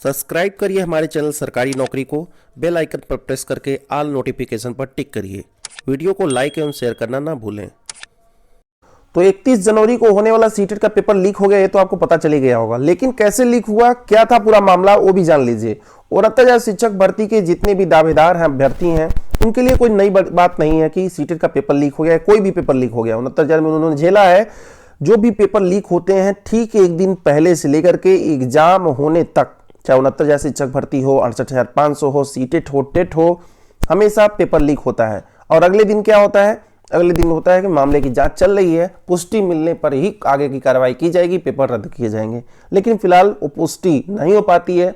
Subscribe करिए हमारे channel सरकारी नौकरी को, बेल आइकन पर प्रेस करके ऑल नोटिफिकेशन पर टिक करिए। वीडियो को लाइक एवं शेयर करना ना भूलें। तो 31 जनवरी को होने वाला सीटेट का पेपर लीक हो गया, ये तो आपको पता चली गया होगा, लेकिन कैसे लीक हुआ, क्या था पूरा मामला, वो भी जान लीजिए। और 69,000 शिक्षक भर्ती के जितने भी दावेदार हैं, अभ्यर्थी हैं, उनके लिए कोई नई बात नहीं है कि सीटेट का पेपर लीक हो गया है। कोई भी पेपर लीक हो गया, 69,000 में उन्होंने झेला है। जो भी पेपर लीक होते हैं ठीक एक दिन पहले से लेकर के एग्जाम होने तक, चाहे 69,000 शिक्षक भर्ती हो, 68,500 हो, सीटेट हो, टेट हो, हमेशा पेपर लीक होता है। और अगले दिन क्या होता है? अगले दिन होता है कि मामले की जांच चल रही है, पुष्टि मिलने पर ही आगे की कार्रवाई की जाएगी, पेपर रद्द किए जाएंगे। लेकिन फिलहाल वो पुष्टि नहीं हो पाती है।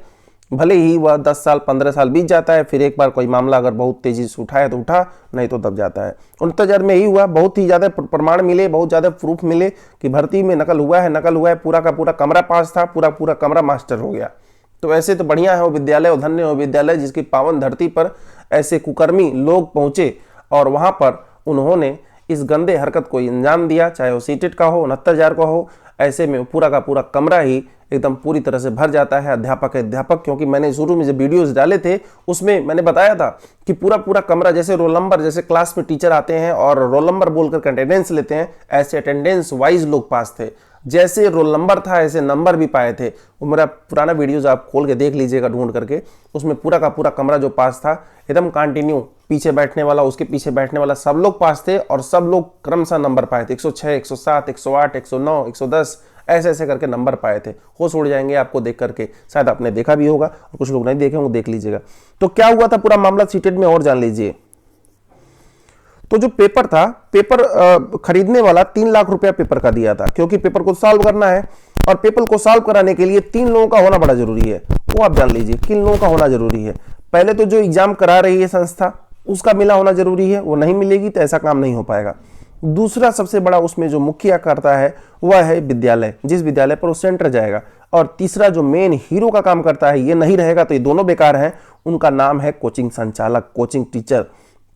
भले ही वह 10 साल 15 साल बीत जाता है, फिर एक बार कोई मामला अगर बहुत तेजी से उठाए तो उठा, नहीं तो दब जाता है। 69,000 में ही हुआ, बहुत ही ज़्यादा प्रमाण मिले, बहुत ज़्यादा प्रूफ मिले कि भर्ती में नकल हुआ है, पूरा का पूरा कमरा पास था, पूरा कमरा मास्टर हो गया। तो ऐसे तो बढ़िया है वो विद्यालय, और धन्य हो विद्यालय जिसकी पावन धरती पर ऐसे कुकर्मी लोग पहुंचे और वहां पर उन्होंने इस गंदे हरकत को अंजाम दिया, चाहे वो सीटेट का हो, 69,000 का हो। ऐसे में पूरा का पूरा कमरा ही एकदम पूरी तरह से भर जाता है अध्यापक। क्योंकि मैंने शुरू में जो वीडियोस डाले थे उसमें मैंने बताया था कि पूरा कमरा, जैसे रोल नंबर, जैसे क्लास में टीचर आते हैं और रोल नंबर बोलकर अटेंडेंस लेते हैं, ऐसे अटेंडेंस वाइज लोग पास थे। जैसे रोल नंबर था ऐसे नंबर भी पाए थे। वो मेरा पुराना वीडियोज आप खोल के देख लीजिएगा ढूंढ करके, उसमें पूरा का पूरा कमरा जो पास था एकदम कंटिन्यू, पीछे बैठने वाला, उसके पीछे बैठने वाला, सब लोग पास थे और सब लोग क्रमशः नंबर पाए थे। 106, 107, 108, 109, 110 ऐसे करके नंबर पाए थे। होश उड़ जाएंगे आपको देख करके, शायद आपने देखा भी होगा और कुछ लोग नहीं देखे होंगे, देख लीजिएगा। तो क्या हुआ था पूरा मामला सीटेट में, और जान लीजिए। तो जो पेपर था, पेपर खरीदने वाला 3 लाख रुपया पेपर का दिया था, क्योंकि पेपर को सॉल्व करना है और पेपर को सॉल्व कराने के लिए 3 लोगों का होना बड़ा जरूरी है। वो आप जान लीजिए किन लोगों का होना जरूरी है। पहले तो जो एग्जाम करा रही है संस्था, उसका मिला होना जरूरी है, वो नहीं मिलेगी तो ऐसा काम नहीं हो पाएगा। दूसरा सबसे बड़ा उसमें जो मुखिया करता है वह है विद्यालय, जिस विद्यालय पर वो सेंटर जाएगा। और तीसरा जो मेन हीरो का काम करता है, ये नहीं रहेगा तो ये दोनों बेकार हैं, उनका नाम है कोचिंग संचालक, कोचिंग टीचर।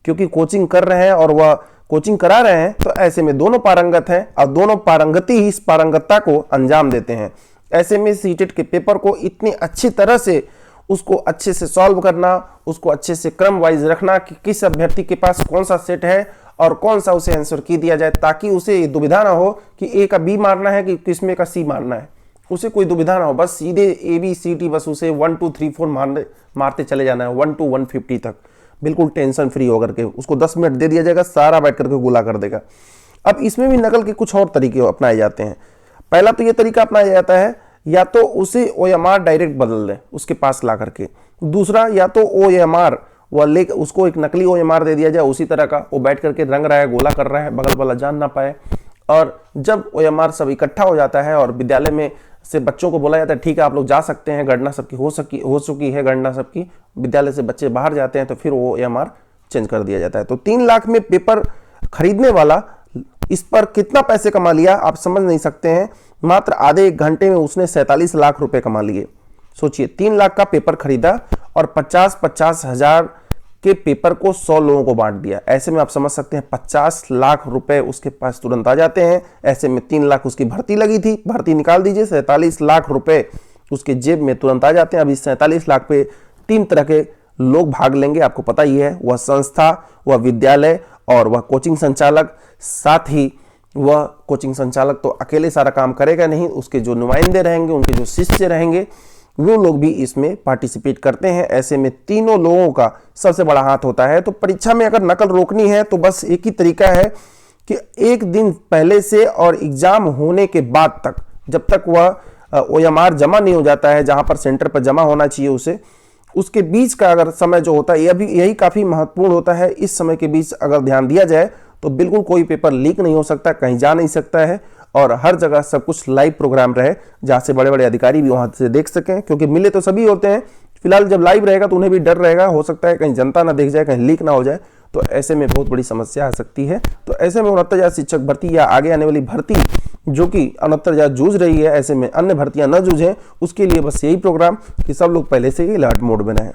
क्योंकि कोचिंग कर रहे हैं और वह कोचिंग करा रहे हैं, तो ऐसे में दोनों पारंगत हैं और दोनों पारंगति ही इस पारंगतता को अंजाम देते हैं। ऐसे में सीटेट के पेपर को इतनी अच्छी तरह से उसको अच्छे से सॉल्व करना, उसको अच्छे से क्रम वाइज रखना कि किस अभ्यर्थी के पास कौन सा सेट है और कौन सा उसे आंसर की दिया जाए, ताकि उसे दुविधा ना हो कि ए का बी मारना है कि किसमें का सी मारना है। उसे कोई दुविधा ना हो, बस सीधे ABCD, बस उसे 1 2 3 4 मारते चले जाना है, 1 to 150 तक, बिल्कुल टेंशन फ्री होकर के। उसको 10 मिनट दे दिया जाएगा, सारा बैठ करके गोला कर देगा। अब इसमें भी नकल के कुछ और तरीके अपनाए जाते हैं। पहला तो ये तरीका अपनाया जाता है, या तो उसे OMR डायरेक्ट बदल दें उसके पास ला करके। दूसरा, या तो OMR वह ले उसको एक नकली OMR दे दिया जाए, उसी तरह का वो बैठ करके रंग रहा है, गोला कर रहा है, बगल वाला जान ना पाए। और जब OMR सब इकट्ठा हो जाता है और विद्यालय में से बच्चों को बोला जाता है ठीक है आप लोग जा सकते हैं, गणना सबकी हो चुकी है, गणना सबकी, विद्यालय से बच्चे बाहर जाते हैं, तो फिर वो OMR चेंज कर दिया जाता है। तो 3 लाख में पेपर खरीदने वाला इस पर कितना पैसे कमा लिया आप समझ नहीं सकते हैं। मात्र आधे 1 घंटे में उसने 47 लाख रुपए कमा लिए। सोचिए, 3 लाख का पेपर खरीदा और 50-50 हजार के पेपर को 100 लोगों को बांट दिया। ऐसे में आप समझ सकते हैं 50 लाख रुपए उसके पास तुरंत आ जाते हैं। ऐसे में 3 लाख उसकी भर्ती लगी थी, भर्ती निकाल दीजिए, 47 लाख रुपए उसके जेब में तुरंत आ जाते हैं। अब इस 47 लाख पे 3 तरह के लोग भाग लेंगे, आपको पता ही है, वह संस्था, वह विद्यालय और वह कोचिंग संचालक। साथ ही वह कोचिंग संचालक तो अकेले सारा काम करेगा नहीं, उसके जो नुमाइंदे रहेंगे, उनके जो शिष्य रहेंगे, वो लोग भी इसमें पार्टिसिपेट करते हैं। ऐसे में तीनों लोगों का सबसे बड़ा हाथ होता है। तो परीक्षा में अगर नकल रोकनी है तो बस एक ही तरीका है कि एक दिन पहले से और एग्जाम होने के बाद तक, जब तक वह OMR जमा नहीं हो जाता है जहां पर सेंटर पर जमा होना चाहिए उसे, उसके बीच का अगर समय जो होता है यही काफी महत्वपूर्ण होता है। इस समय के बीच अगर ध्यान दिया जाए तो बिल्कुल कोई पेपर लीक नहीं हो सकता, कहीं जा नहीं सकता है, और हर जगह सब कुछ लाइव प्रोग्राम रहे जहां से बड़े बड़े अधिकारी भी वहां से देख सकें। क्योंकि मिले तो सभी होते हैं, फिलहाल जब लाइव रहेगा तो उन्हें भी डर रहेगा, हो सकता है कहीं जनता ना देख जाए, कहीं लीक ना हो जाए, तो ऐसे में बहुत बड़ी समस्या आ सकती है। तो ऐसे में 69,000 शिक्षक भर्ती या आगे आने वाली भर्ती जो कि 69,000 जूझ रही है, ऐसे में अन्य भर्तियां न जूझें, उसके लिए बस यही प्रोग्राम कि सब लोग पहले से ही अलर्ट मोड में रहें।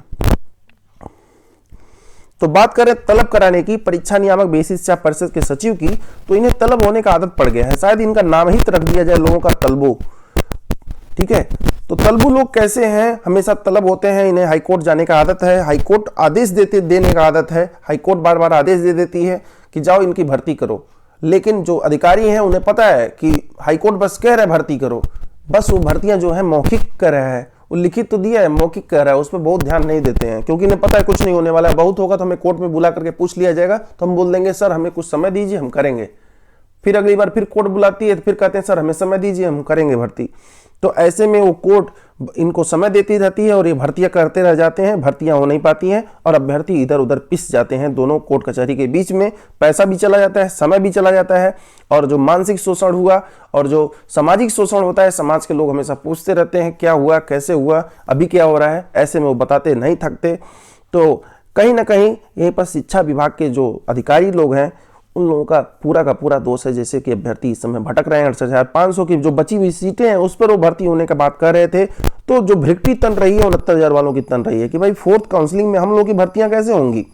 तो बात करें तलब कराने की, परीक्षा नियामक बेसिस शिक्षा परिषद के सचिव की, तो इन्हें तलब होने का आदत पड़ गया है। शायद इनका नाम ही रख दिया जाए लोगों का तलबो। ठीक है, तो तलबू लोग कैसे हैं, हमेशा तलब होते हैं, इन्हें हाईकोर्ट जाने का आदत है, हाईकोर्ट आदेश देने का आदत है, हाईकोर्ट बार बार आदेश दे देती है कि जाओ इनकी भर्ती करो। लेकिन जो अधिकारी हैं उन्हें पता है कि हाईकोर्ट बस कह रहा है भर्ती करो, बस वो भर्तियां जो है मौखिक कर रहा है, वो लिखित तो दिया है, मौखिक कर रहा है, उस पर बहुत ध्यान नहीं देते हैं, क्योंकि इन्हें पता है कुछ नहीं होने वाला है। बहुत होगा तो हमें कोर्ट में बुला करके पूछ लिया जाएगा, तो हम बोल देंगे सर हमें कुछ समय दीजिए, हम करेंगे। फिर अगली बार फिर कोर्ट बुलाती है तो फिर कहते हैं सर हमें समय दीजिए, हम करेंगे भर्ती। तो ऐसे में वो कोर्ट इनको समय देती रहती है और ये भर्तियां करते रह जाते हैं, भर्तियां हो नहीं पाती हैं और अभ्यर्थी इधर उधर पिस जाते हैं दोनों कोर्ट कचहरी के बीच में। पैसा भी चला जाता है, समय भी चला जाता है, और जो मानसिक शोषण हुआ और जो सामाजिक शोषण होता है, समाज के लोग हमेशा पूछते रहते हैं क्या हुआ, कैसे हुआ, अभी क्या हो रहा है, ऐसे में वो बताते नहीं थकते। तो कहीं ना कहीं यहीं पर शिक्षा विभाग के जो अधिकारी लोग हैं उन लोगों का पूरा दोष है। जैसे कि अभ्यर्थी इस समय भटक रहे हैं, 68,500 की जो बची हुई सीटें हैं उस पर वो भर्ती होने का बात कर रहे थे, तो जो भ्रिकटी तन रही है 69,000 वालों की तन रही है कि भाई फोर्थ काउंसलिंग में हम लोगों की भर्तियां कैसे होंगी।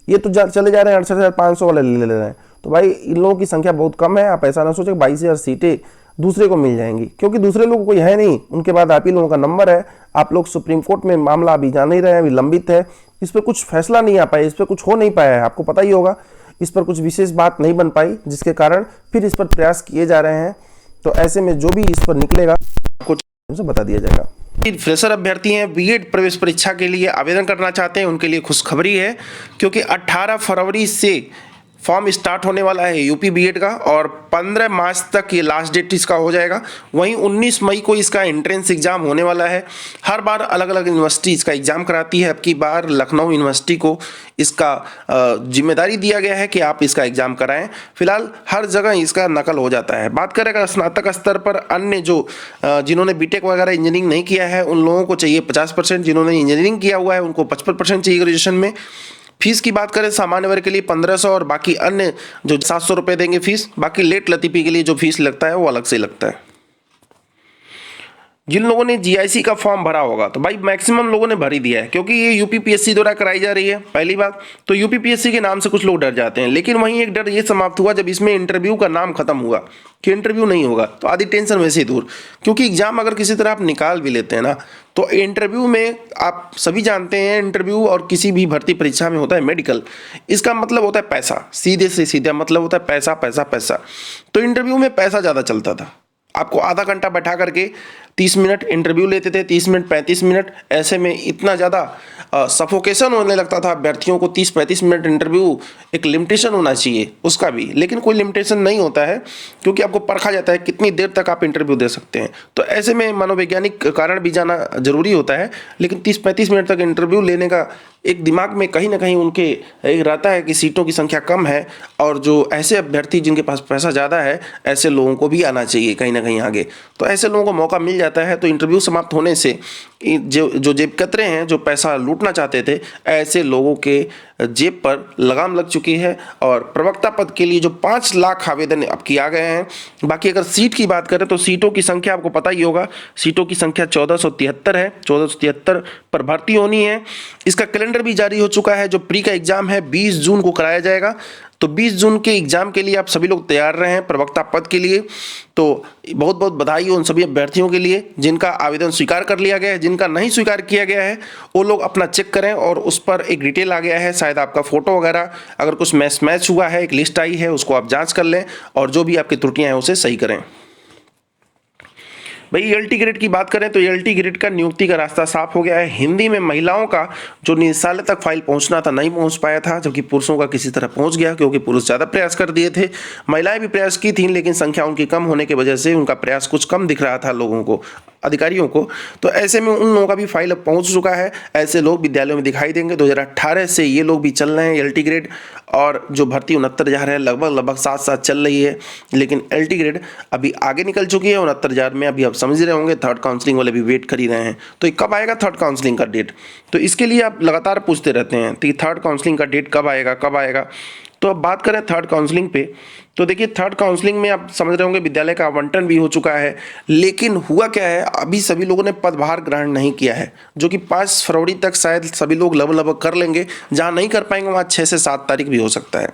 ये तो चले जा रहे हैं 68,500 वाले ले रहे हैं, तो भाई इन लोगों की संख्या बहुत कम है। आप ऐसा ना सोचें 22,000 सीटें दूसरे को मिल जाएंगी, क्योंकि दूसरे लोग कोई है नहीं, उनके बाद आप ही लोगों का नंबर है। आप लोग सुप्रीम कोर्ट में मामला अभी जा नहीं रहे हैं, अभी लंबित है, इस पर कुछ फैसला नहीं आ पाया, इस पर कुछ हो नहीं पाया है, आपको पता ही होगा। इस पर कुछ विशेष बात नहीं बन पाई, जिसके कारण फिर इस पर प्रयास किए जा रहे हैं। तो ऐसे में जो भी इस पर निकलेगा कुछ से बता दिया जाएगा। फ्रेशर अभ्यर्थी हैं, बीएड प्रवेश परीक्षा के लिए आवेदन करना चाहते हैं, उनके लिए खुशखबरी है, क्योंकि 18 फरवरी से फॉर्म स्टार्ट होने वाला है यूपी बीएड का, और 15 मार्च तक ये लास्ट डेट इसका हो जाएगा। वहीं 19 मई को इसका एंट्रेंस एग्जाम होने वाला है। हर बार अलग अलग यूनिवर्सिटी इसका एग्जाम कराती है, अब की बार लखनऊ यूनिवर्सिटी को इसका जिम्मेदारी दिया गया है कि आप इसका एग्जाम कराएं। फिलहाल हर जगह इसका नकल हो जाता है। बात करें अगर स्नातक स्तर पर, अन्य जो जिन्होंने बीटेक वगैरह इंजीनियरिंग नहीं किया है उन लोगों को चाहिए 50%, जिन्होंने इंजीनियरिंग किया हुआ है उनको 55% चाहिए ग्रेजुएशन में। फीस की बात करें सामान्य वर्ग के लिए 1500 और बाकी अन्य जो 700 रुपये देंगे फीस। बाकी लेट लतीफ़ी के लिए जो फीस लगता है वो अलग से लगता है। जिन लोगों ने जीआईसी का फॉर्म भरा होगा तो भाई मैक्सिमम लोगों ने भर ही दिया है, क्योंकि ये यूपीपीएससी द्वारा कराई जा रही है। पहली बात तो यूपीपीएससी के नाम से कुछ लोग डर जाते हैं, लेकिन वहीं एक डर ये समाप्त हुआ जब इसमें इंटरव्यू का नाम खत्म हुआ कि इंटरव्यू नहीं होगा, तो आधी टेंशन वैसे ही दूर। क्योंकि एग्जाम अगर किसी तरह आप निकाल भी लेते हैं ना, तो इंटरव्यू में आप सभी जानते हैं इंटरव्यू और किसी भी भर्ती परीक्षा में होता है मेडिकल, इसका मतलब होता है पैसा, सीधे से सीधा मतलब होता है पैसा पैसा पैसा। तो इंटरव्यू में पैसा ज़्यादा चलता था। आपको आधा घंटा बैठा करके 30 मिनट इंटरव्यू लेते थे, 30 मिनट 35 मिनट, ऐसे में इतना ज़्यादा सफोकेशन होने लगता था अभ्यर्थियों को। 30-35 मिनट इंटरव्यू, एक लिमिटेशन होना चाहिए उसका भी, लेकिन कोई लिमिटेशन नहीं होता है, क्योंकि आपको परखा जाता है कितनी देर तक आप इंटरव्यू दे सकते हैं। तो ऐसे में मनोवैज्ञानिक कारण भी जाना जरूरी होता है, लेकिन 30-35 मिनट तक इंटरव्यू लेने का एक दिमाग में कहीं ना कहीं उनके एक रहता है कि सीटों की संख्या कम है, और जो ऐसे अभ्यर्थी जिनके पास पैसा ज़्यादा है ऐसे लोगों को भी आना चाहिए कहीं ना कहीं आगे। तो ऐसे लोगों को मौका मिल जाता है। तो इंटरव्यू समाप्त होने से जो जेब कतरे हैं, जो पैसा लूटना चाहते थे, ऐसे लोगों के जेब पर लगाम लग चुकी है। और प्रवक्ता पद के लिए जो 5 लाख आवेदन अब किया गए हैं। बाकी अगर सीट की बात करें तो सीटों की संख्या आपको पता ही होगा, सीटों की संख्या 1473 है, 1473 पर भर्ती होनी है। इसका कैलेंडर भी जारी हो चुका है। जो प्री का एग्जाम है 20 जून को कराया जाएगा, तो 20 जून के एग्जाम के लिए आप सभी लोग तैयार रहे हैं प्रवक्ता पद के लिए। तो बहुत बहुत बधाई हो उन सभी अभ्यर्थियों के लिए जिनका आवेदन स्वीकार कर लिया गया है। जिनका नहीं स्वीकार किया गया है वो लोग अपना चेक करें, और उस पर एक डिटेल आ गया है, शायद आपका फोटो वगैरह अगर कुछ मैच हुआ है, एक लिस्ट आई है, उसको आप जांच कर लें और जो भी आपकी त्रुटियां हैं उसे सही करें। भाई एलटी ग्रेड की बात करें तो एलटी ग्रेड का नियुक्ति का रास्ता साफ हो गया है। हिंदी में महिलाओं का जो निदेशालय तक फाइल पहुंचना था नहीं पहुंच पाया था, जबकि पुरुषों का किसी तरह पहुंच गया, क्योंकि पुरुष ज़्यादा प्रयास कर दिए थे। महिलाएं भी प्रयास की थी, लेकिन संख्या उनकी कम होने की वजह से उनका प्रयास कुछ कम दिख रहा था लोगों को, अधिकारियों को। तो ऐसे में उन लोगों का भी फाइल अब पहुंच चुका है। ऐसे लोग विद्यालयों में दिखाई देंगे। 2018 से ये लोग भी चल रहे हैं एलटी ग्रेड, और जो भर्ती 69,000 है लगभग साथ साथ चल रही है। लेकिन एलटी ग्रेड अभी आगे निकल चुकी है 69,000 में। अभी आप समझ रहे होंगे थर्ड काउंसलिंग वाले भी वेट कर ही रहे हैं। तो ये कब आएगा थर्ड काउंसलिंग का डेट, तो इसके लिए आप लगातार पूछते रहते हैं कि थर्ड काउंसलिंग का डेट कब आएगा कब आएगा। तो अब बात करें थर्ड काउंसलिंग पे, तो देखिए थर्ड काउंसलिंग में आप समझ रहे होंगे विद्यालय का आवंटन भी हो चुका है। लेकिन हुआ क्या है, अभी सभी लोगों ने पदभार ग्रहण नहीं किया है, जो कि 5 फरवरी तक शायद सभी लोग लगभग कर लेंगे। जहाँ नहीं कर पाएंगे वहाँ 6 से 7 तारीख भी हो सकता है।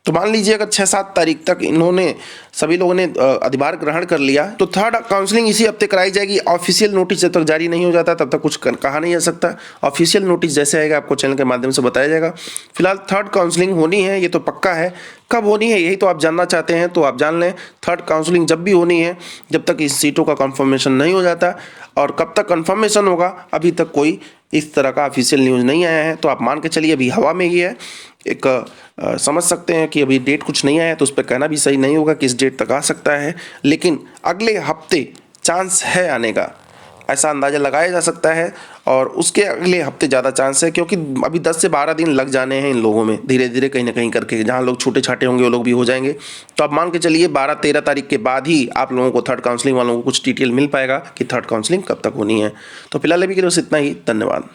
तो मान लीजिए अगर 6-7 तारीख तक इन्होंने सभी लोगों ने अधिभार ग्रहण कर लिया। तो थर्ड काउंसलिंग इसी हफ्ते कराई जाएगी। ऑफिशियल नोटिस जब तक जारी नहीं हो जाता तब तक कुछ कहा नहीं जा सकता। ऑफिशियल नोटिस जैसे आएगा आपको चैनल के माध्यम से बताया जाएगा। फिलहाल थर्ड काउंसलिंग होनी है, ये तो पक्का है। कब होनी है यही तो आप जानना चाहते हैं, तो आप जान लें थर्ड काउंसलिंग जब भी होनी है, जब तक इस सीटों का कंफर्मेशन नहीं हो जाता। और कब तक कंफर्मेशन होगा अभी तक कोई इस तरह का ऑफिशियल न्यूज़ नहीं आया है, तो आप मान के चलिए अभी हवा में ही है। एक समझ सकते हैं कि अभी डेट कुछ नहीं आया है, तो उस पर कहना भी सही नहीं होगा किस डेट तक आ सकता है, लेकिन अगले हफ्ते चांस है आने का, ऐसा अंदाज़ा लगाया जा सकता है। और उसके अगले हफ्ते ज़्यादा चांस है, क्योंकि अभी 10 से 12 दिन लग जाने हैं इन लोगों में, धीरे धीरे कहीं ना कहीं करके। जहाँ लोग छोटे छाटे होंगे वो लोग भी हो जाएंगे। तो आप मान के चलिए 12-13 तारीख के बाद ही आप लोगों को थर्ड काउंसलिंग वालों को कुछ डिटेल मिल पाएगा कि थर्ड काउंसलिंग कब तक होनी है। तो फिलहाल अभी के लिए बस इतना ही। धन्यवाद।